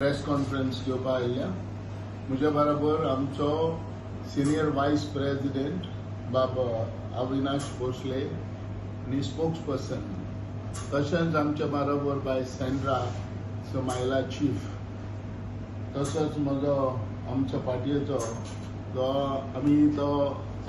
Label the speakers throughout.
Speaker 1: Press conference घेवपा आयिल्ल्या म्हज्या बरोबर आमचो सिनियर वायस प्रेसिडेंट बाब अविनाश भोसले आनी स्पोक्स पर्सन, तशेंच आमच्या बरोबर बाय सेंड्रा समायला चीफ, तसोच म्हजो आमच्या पार्टयेचो तो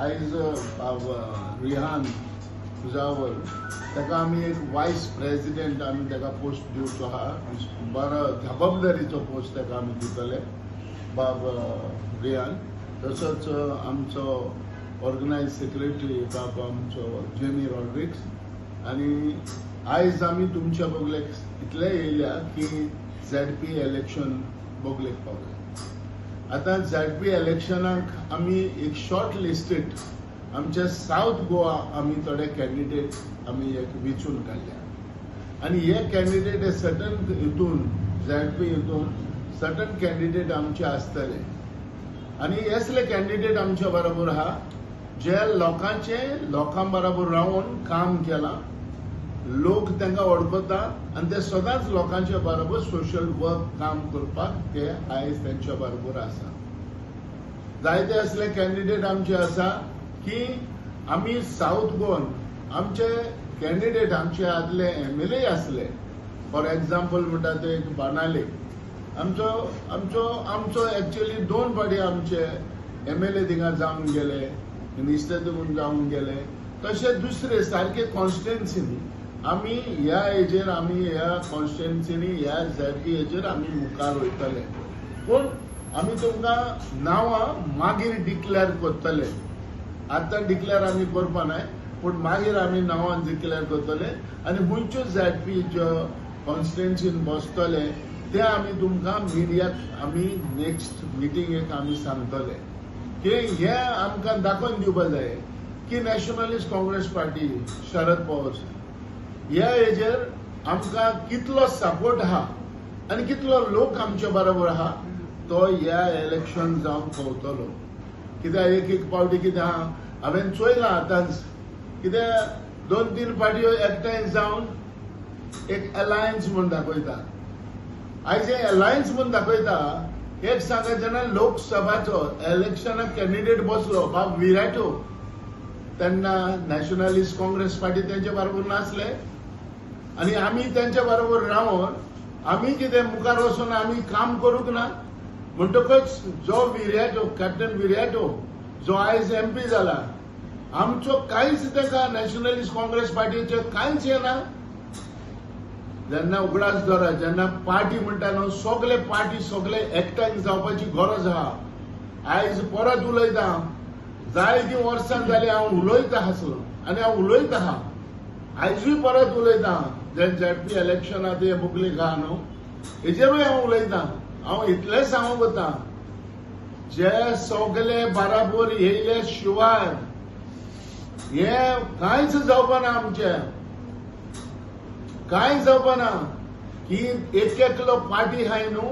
Speaker 1: आयज रिहान तुजावर ताका आमी एक वायस प्रेसिडेंट आमी ताका पोस्ट दिवचो आहा. बरो जबाबदारीचो पोस्ट ताका आमी दितले बाब रिहान. तसोच आमचो ऑर्गनायज सेक्रेटरी बाब आमचो जेनी रॉड्रिक्स. आनी आयज आमी तुमच्या बोगलेक इतले येयल्या की ZP इलेक्शन बोगलेक पावले. आतां ZP इलेक्शनाक आमी एक शॉर्ट लिस्टेड आमच्या साऊथ गोवा आमी थोडे कॅन्डिडेट आमी एक वेचून काडल्या आनी हे कॅन्डिडेट सर्टन हितून ZP हितून सर्टन कॅन्डिडेट आमचे आसतले आनी असले कॅन्डिडेट आमच्या बरोबर आहा जे लोकां बरोबर रावन काम केलां. लोक तांकां वळखता आनी ते सदांच लोकांच्या बरोबर सोशल वर्क काम करपाक ते आयज तांच्या बरोबर आसा. जायते असले कॅन्डिडेट आमचे आसा की आमी साऊथ गोवन आमचे कॅन्डिडेट आमचे आदले MLA आसले. फॉर एग्जाम्पल म्हणटा ते एक बाणाले आमचो एक्चुअली 2 फावटी आमचे MLA थिंगा जावन गेले, मिनिस्टर जावन गेले. तशे दुसरे सारखे कॉन्स्टिट्युएन्सीनी आमी ह्या हेजेर आमी ह्या कॉन्स्टिट्युएन्सीनी ह्या ZP हेजेर आमी मुखार वयतले. पूण आमी तुमकां नांवां मागीर डिक्लेअर करतले. आतां डिक्लेअर आमी करपा नाय, पूण मागीर आमी नांवां डिक्लेअर करतले आनी खंयच्यो ZP ज्यो कॉन्स्टिट्युएन्सीन बसतले ते आमी तुमकां मिडियाक आमी नेक्स्ट मिटिंगेक आमी सांगतले की हे आमकां दाखोवन दिवपा जाय की नॅशनलिस्ट काँग्रेस पार्टी शरद पवार ह्या हेजेर आमकां कितलो सपोर्ट आहा आनी कितलो लोक आमच्या बरोबर आहा तो ह्या इलेक्शन जावन पावतलो. कित्याक एक फावटी कितें आहा हांवें चोयलां आतांच कित्याक 2-3 फावटी एकठांय जावन एक अलायन्स म्हूण दाखयता. आयज हे अलायन्स म्हूण दाखयता. एक सांगा जेन्ना लोकसभाचो इलेक्शनाक कॅन्डिडेट बसलो बाब विराटो तेन्ना नॅशनलिस्ट काँग्रेस पार्टी तेंच्या बरोबर नासले आनी आमी तेंच्या बरोबर रावन आमी कितें मुखार वचून आमी काम करूंक ना. म्हणटकच जो विराटो कॅप्टन विराटो जो आयज MP जाला आमचो कांयच ताका नॅशनलिस्ट काँग्रेस पार्टीचें कांयच येना. जेन्ना उगडास धरा जेन्ना पार्टी म्हणटा न्हू सगळे पार्टी सगळे एकठांय जावपाची गरज आहा. आयज परत उलयता, जायतीं वर्सां जालीं हांव उलयता आसलो आनी हांव उलयता आहा. आयजूय परत उलयता. जे ZP इलेक्शनाक हे बुकलीक आहा न्हू हेजेरूय हांव उलयता. हांव इतलें सांगूंक वता जे सगळे बराबर येयले शिवाय हे कांयच जावपा ना. आमचे कांय जावपा ना की एक एकलो पार्टी आहाय न्हू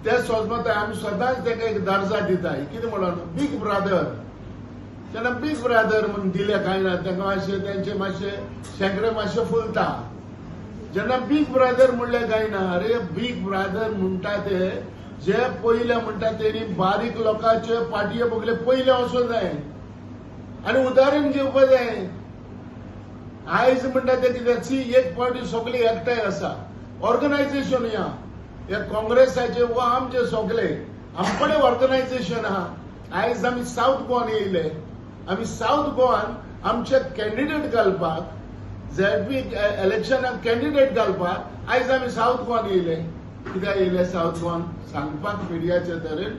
Speaker 1: ते सोजमता आमी सदांच ताका एक दर्जा दिताय. कितें म्हणून बीग ब्रदर तेन्ना बीग ब्रदर म्हूण दिले कांय ना. तांकां मातशें तेंचे मातशें शेंकडे मातशें फुलता. जेन्ना बीग ब्रदर म्हणलें कांय ना. अरे बीग ब्रदर म्हणटा ते जे पयले म्हणटा तेणी बारीक लोकांचे पार्टये बगले पयले वचूंक जाय आनी उदाहरण घेवपा जाय. आयज म्हणटा ते कितें एक पार्टी सगळी एकठांय आसा. ऑर्गनायझेशन या हे काँग्रेसाचे वा आमचे सगळे आमकडे ऑर्गनायझेशन आहा. आयज आमी साऊथ गोवान येयले. आमी साऊथ गोवान आमचे कॅन्डिडेट घालपाक ZP इलेक्शनाक कॅन्डिडेट घालपाक आयज आमी साऊथ गोवान येयले. कित्याक येयले साऊथ गोवान सांगपाक मिडियाचे तरेन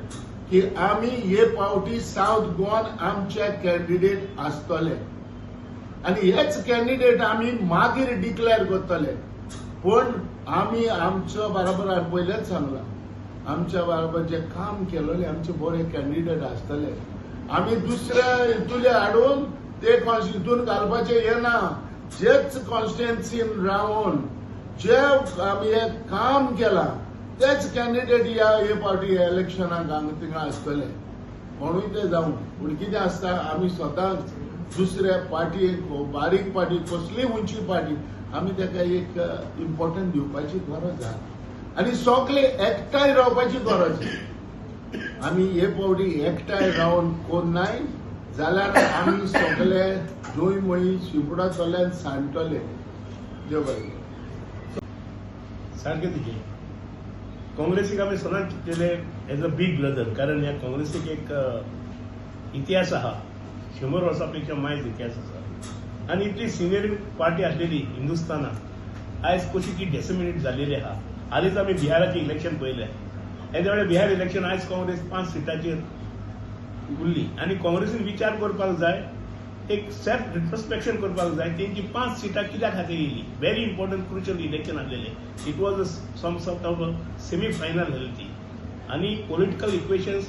Speaker 1: की आमी हे फावटी साऊथ गोवान आमचे कॅन्डिडेट आसतले आनी हेच कॅन्डिडेट आमी मागीर डिक्लेअर करतले. पूण आमी आमच्या बरोबर पयलेच सांगलां आमच्या बरोबर जे काम केलेले आमचे बरे कॅन्डिडेट आसतले. आमी दुसऱ्या हितूले हाडून ते हितून घालपाचे हे ना. जेच कॉन्स्टिट्युएन्सीन रावन जे आमी हे काम केलां तेच कॅन्डिडेट हे फावटी इलेक्शनाक थिंगा आसतले. म्हणून ते जावं. पूण कितें आसता आमी स्वताच दुसऱ्या पार्टीक बारीक पार्टी कसली उंची पार्टी आमी ताका एक इम्पॉर्टन्स दिवपाची गरज आहा. आनी सगळे एकठांय रावपाची गरज आमी हे फावटी एकठांय रावन कोण नाय जाल्यार आमी सगळे जूय मोही शिंपडातल्यान सांडटले. देव बरें.
Speaker 2: सारकें तुजें. काँग्रेसीक आमी सदांच चिंतलेले एज अ बीग ब्रदर, कारण ह्या काँग्रेसीक एक इतिहास आहा, 100 वर्सां पेक्षा मायज इतिहास आसा. आनी इतली सिनियर पार्टी आसलेली हिंदुस्थानात आयज कशी ती डेसिमिनेट जाल्लेली आहा. हालींच आमी बिहाराचें इलेक्शन पळयलें. येद्या वेळार बिहार इलेक्शन आयज काँग्रेस 5 सिटाचेर उरली आनी काँग्रेसीन विचार करपाक जाय, एक सेल्फ रिट्रोस्पेक्शन करपाक जाय, तेंची 5 सिटां कित्या खातीर येयली. व्हेरी इम्पॉर्टंट क्रुशियल इलेक्शन आसलेलें. It was some sort of semi final जाली ती आनी पॉलिटिकल इक्वेशन्स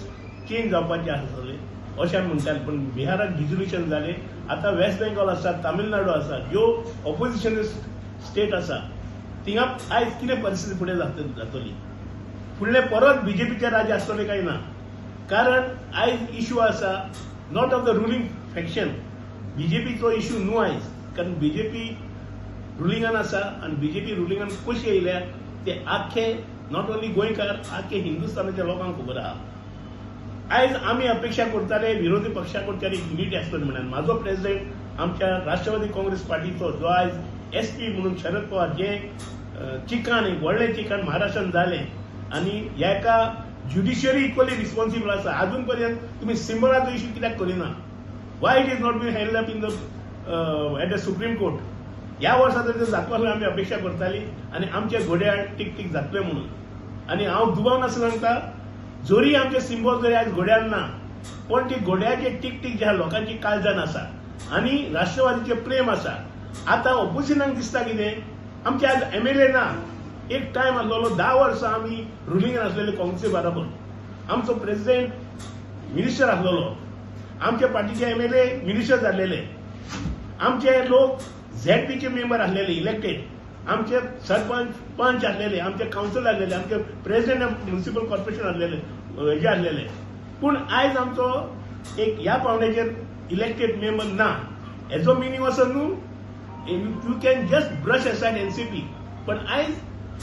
Speaker 2: चेंज जावपाचे आसले अशें आमी म्हणटाले. पण बिहाराक डिझोल्युशन जालें. आतां वेस्ट बेंगॉल आसा, तामिळनाडू आसा, ज्यो ऑपोजिशनिस्ट स्टेट आसा थिंगा आयज कितें परिस्थिती फुडें जातली. फुडलें परत बीजेपीचें राज्य आसतलें काय ना. कारण आयज इश्यू आसा not of the ruling faction. बीजेपीचो इश्यू न्हू आयज, कारण बीजेपी रुलिंगान आसा आनी बीजेपी रुलिंगान कशी येयल्या ते आख्खे नॉट ओन्ली गोंयकार, आख्खे हिंदुस्थानाच्या लोकांक खबर आहा. आयज आमी अपेक्षा करताले विरोधी पक्षा कडच्यान एक युनिटी आसतली म्हणून. म्हाजो प्रेसिडेंट आमच्या राष्ट्रवादी काँग्रेस पार्टीचो जो आयज एसपी म्हणून शरद पवार जे चिकान एक व्हडलें चिकान महाराष्ट्रान जालें आनी हेका ज्युडिशियरी इक्वली रिस्पॉन्सिबल आसा. अजून पर्यंत तुम्ही सिंबळाचो इश्यू कित्याक करिना. Why it is not been handle up in the at the Supreme Court. ह्या वर्सा तर ते जातलो अशी आमी अपेक्षा करताली आनी आमचे घोड्याळ टीक टीक जातले म्हणून. आनी हांव दुबाव नासलो सांगता, जोरी आमचे सिंबल जरी आज घोड्याळ ना, पण ती घोड्याचे टीक टीक ज्या लोकांची काळजान आसा आनी राष्ट्रवादीचे प्रेम आसा. आतां ऑपोजिशनाक दिसता कितें, आमचे आज एमएलए ना. एक टायम आसलेलो 10 वर्सां आमी रुलिंगान आसलेले काँग्रेसी बरोबर. आमचो प्रेसिडेंट मिनिस्टर आसलेलो, आमच्या पार्टीचे एमएलए मिनिस्टर जाल्लेले, आमचे लोक झेडपीचे मेंबर आसलेले इलेक्टेड, आमचे सरपंच पंच आसलेले, आमचे काउन्सिल आसलेले, आमचे प्रेसिडेंट ऑफ म्युनिसिपल कॉर्पोरेशन आसलेले, हेजे आसलेले. पूण आयज आमचो एक ह्या पावंड्याचेर इलेक्टेड मेंबर ना. हेजो मिनींग असो न्हू you can just brush aside NCP. पण आयज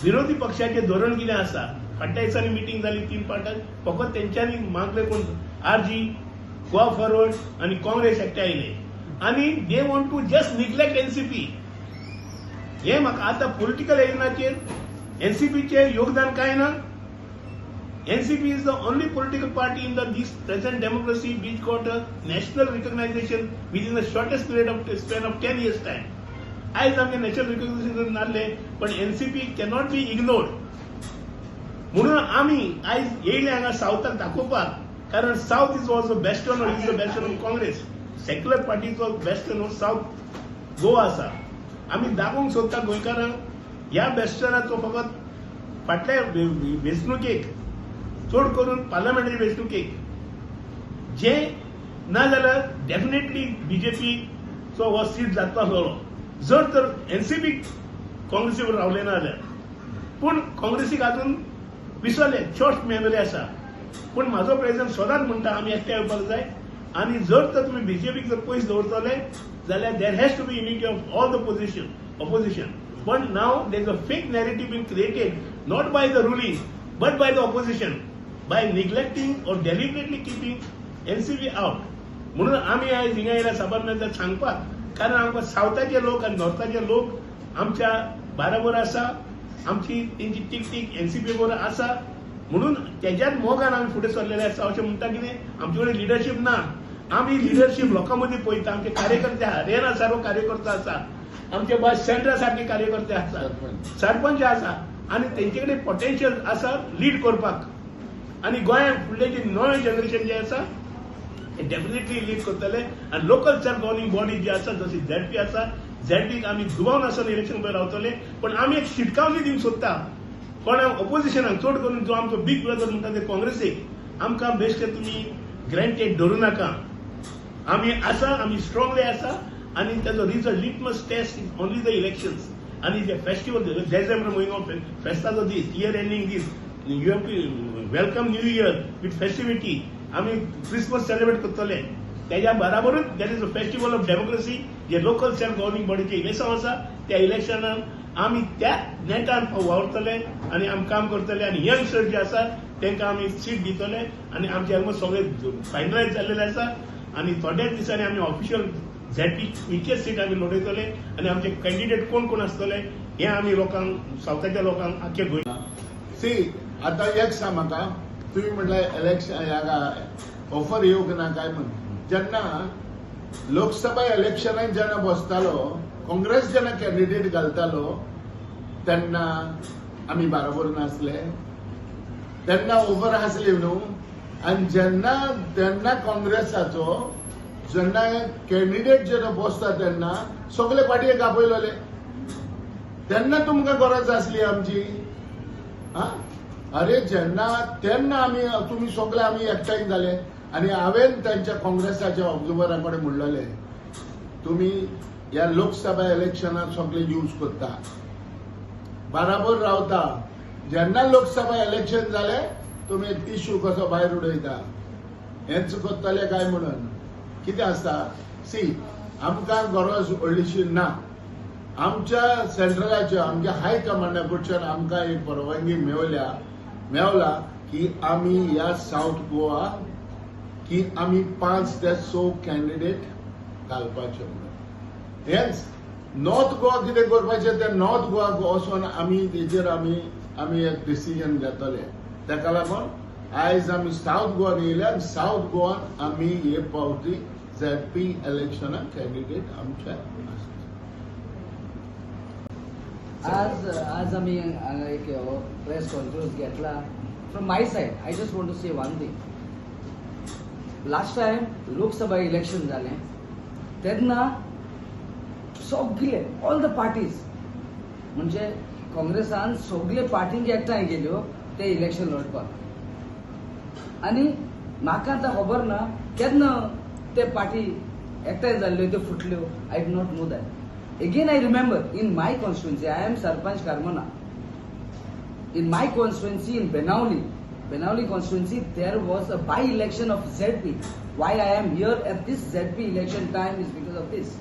Speaker 2: विरोधी पक्षाचे धोरण कितें आसा. फाटल्या दिसांनी मिटींग जाली 3 पार्टान, फकत तेंच्यांनी मागले कोण आरजी, गोवा फॉरवर्ड आनी काँग्रेस एकठांय आयले आनी they want to just neglect NCP. हे म्हाका आतां पॉलिटिकल एरिनाचेर एनसीपीचे योगदान काय ना. NCP is the only political party in the present democracy which got a national recognition within the shortest period of span of 10 years time. आयज आमचे नॅशनल रिकॉग्निशन नासले, पण एनसीपी कॅनॉट बी इग्नोर्ड. म्हणून आमी आयज येयले हांगा सावथाक दाखोवपाक, कारण South is also bastion is the bastion of Congress. Secular पार्टीचो बेस्टर्न साउथ गोवा आसा. आमी दाखोवंक सोदता गोंयकारांक ह्या बेस्टर्नाचो फकत फाटल्या वेंचणुकेक, चड करून पार्लमेंटरी वेंचणुकेक जे ना जाल्यार डेफिनेटली बीजेपीचो हो सीट जातलो आसलो जर तर एनसीपी काँग्रेसीवर रावले ना जाल्यार. पूण काँग्रेसीक अजून विसरले शॉर्ट मेमरी आसा. पूण म्हाजो प्रेसिडेंट सदांच म्हणटा आमी एकठांय येवपाक जाय आनी जर तर तुमी बीजेपीक जर पयस दवरतले जाल्यार there has to be unity of all the opposition. पण now there is a fake narrative been created not by the ruling but by the opposition by neglecting or deliberately keeping NCP out. म्हणून आमी आयज हिंगा येयल्या सभामेळाव्यात सांगपाक, कारण आमकां सावथाचे लोक आनी नॉर्थाचे लोक आमच्या बरोबर आसा, आमची तेंची टीक टीक एनसीपी बरोबर आसा. म्हणून तेज्याच मोगान आमी फुडें सरलेले आसा. अशें म्हणटा कितें आमचे कडेन लिडरशीप ना. आमी लिडरशीप लोकां मदीं पळयता. आमचे कार्यकर्ते आहा, रेना सारको कार्यकर्तो आसा, आमचे भायर सेंट्रा सारके कार्यकर्ते आसा, सरपंच आसा आनी तेंचे कडेन पोटेन्शियल आसा लीड करपाक. आनी गोंयांत फुडलें जे नवे जनरेशन जे आसा ते डेफिनेटली लीड करतले. आनी लोकल सेल्फ गव्हर्निंग बॉडी जी आसा जशी झेडपी आसा, झेडपीक आमी दुबाव नासतना इलेक्शन पळय रावतले. पण आमी एक शिटकावणी दिवंक सोदता कोणाक ऑपोजिशनाक, चड करून जो आमचो बीग ब्रदर म्हणटा ते काँग्रेसीक. आमकां बेश्टे तुमी ग्रँटेड धरूं नाका. आमी आसा, आमी स्ट्रॉंगली आसा आनी ताजो result litmus test is only the elections. आनी जे फेस्टिवल डिसेंबर म्हयनो फेस्ताचो दीस, इयर एंडिंग दीस, you have to welcome new year with festivity. आमी क्रिसमस सेलिब्रेट करतले. त्याच्या बरोबरूच that is a festival of democracy. जे लोकल सेल्फ गव्हर्निंग बॉडीचे इलेक्शन आसा त्या इलेक्शनान आमी त्या नेटान वावरतले आनी आमी काम करतले आनी यंगस्टर जे आसा तांकां आमी सीट दितले आनी आमचे ऑलमोस्ट सगळे फायनलायज जाल्लेले आसा आनी थोड्याच दिसांनी आमी ऑफिशियल झेडपी खंयचे सीट आमी लडयतले आनी आमचे कॅन्डिडेट कोण कोण आसतले हे आमी लोकांक सावथाच्या लोकांक आख्खे गोंय
Speaker 1: सी आता एक सांग म्हाका तुम्ही म्हटलं इलेक्शन हाका ऑफर येवंक ना काय म्हण जेन्ना लोकसभा इलेक्शनाक जेन्ना बसतालो काँग्रेस जेन्ना कॅन्डिडेट घालतालो तेन्ना आमी बरोबर नासले तेन्ना ओवर आसले न्हू आनी जेन्ना काँग्रेसाचो जेन्ना कॅन्डिडेट जेन्ना बसता तेन्ना सगळे पार्टयेक आपयलोले तेन्ना तुमकां गरज आसली आमची अरे तेन्ना आमी तुमी सगळे आमी एकठांय जाले आनी हांवेन तांच्या काँग्रेसाच्या ऑब्झर्वरा कडेन म्हणलेले तुमी ह्या लोकसभा इलेक्शनाक सगळे यूज करता बराबर रावता जेन्ना लोकसभा इलेक्शन जाले तुमी एक टिश्यू कसो भायर उडयता हेंच करतले काय म्हणून कितें आसता सी आमकां गरज व्हडलीशी ना आमच्या सेंट्रलाच्या आमच्या हाय कमांडा कडच्यान आमकां एक परवानगी मेवला की आमी ह्या साऊथ गोवा की आमी 5 ते 6 कॅन्डिडेट घालपाचे म्हणून हेंच नॉर्थ गोवा कितें करपाचें तें नॉर्थ गोवा वचून आमी तेजेर आमी एक डिसिजन घेतले ताका लागून आयज आमी साऊथ गोवान येयले आनी साऊथ गोवान आमी हे फावटी झेडपी इलेक्शनाक कॅन्डिडेट आमचे
Speaker 3: आज आम्ही एक प्रेस कॉन्फरन्स घेतला from my side I just want to say one thing last time Lok Sabha election जालें तेन्ना सगळे ऑल द पार्टीज म्हणजे काँग्रेसान सगळे पार्टींक एकठांय गेल्यो ते इलेक्शन लढपाक आनी म्हाका आतां खबर ना केन्ना ते पार्टी एकठांय जाल्ल्यो त्यो फुटल्यो I do not know that Again, I remember in my constituency, I am Sarpanch Karmana. In my constituency in Benauli constituency, there was a by-election of ZP. Why I am here at this ZP election time is because of this.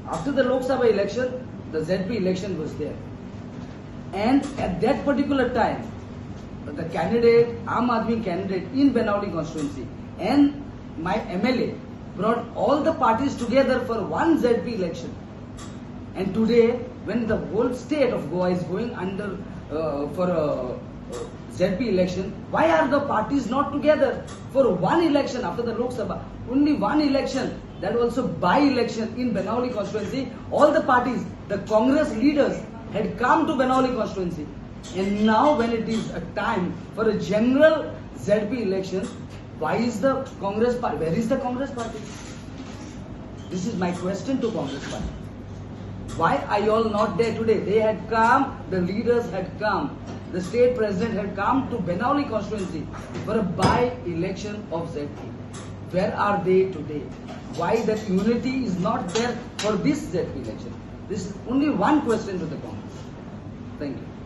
Speaker 3: After the Lok Sabha election, the ZP election was there. And at that particular time, the candidate, Aam Aadmi candidate in Benauli constituency and my MLA brought all the parties together for one ZP election. And today, when the whole state of Goa is going under for a ZP election, why are the parties not together for one election after the Lok Sabha? Only one election, that also by-election in Benauli constituency. All the parties, the Congress leaders had come to Benauli constituency. And now when it is a time for a general ZP election, why is the Congress party? Where is the Congress party? This is my question to Congress party. Why are you all not there today? They had come, the leaders had come, the state president had come to Benauli constituency for a by-election of ZP. Where are they today? Why that unity is not there for this ZP election? This is only one question to the Congress. Thank you.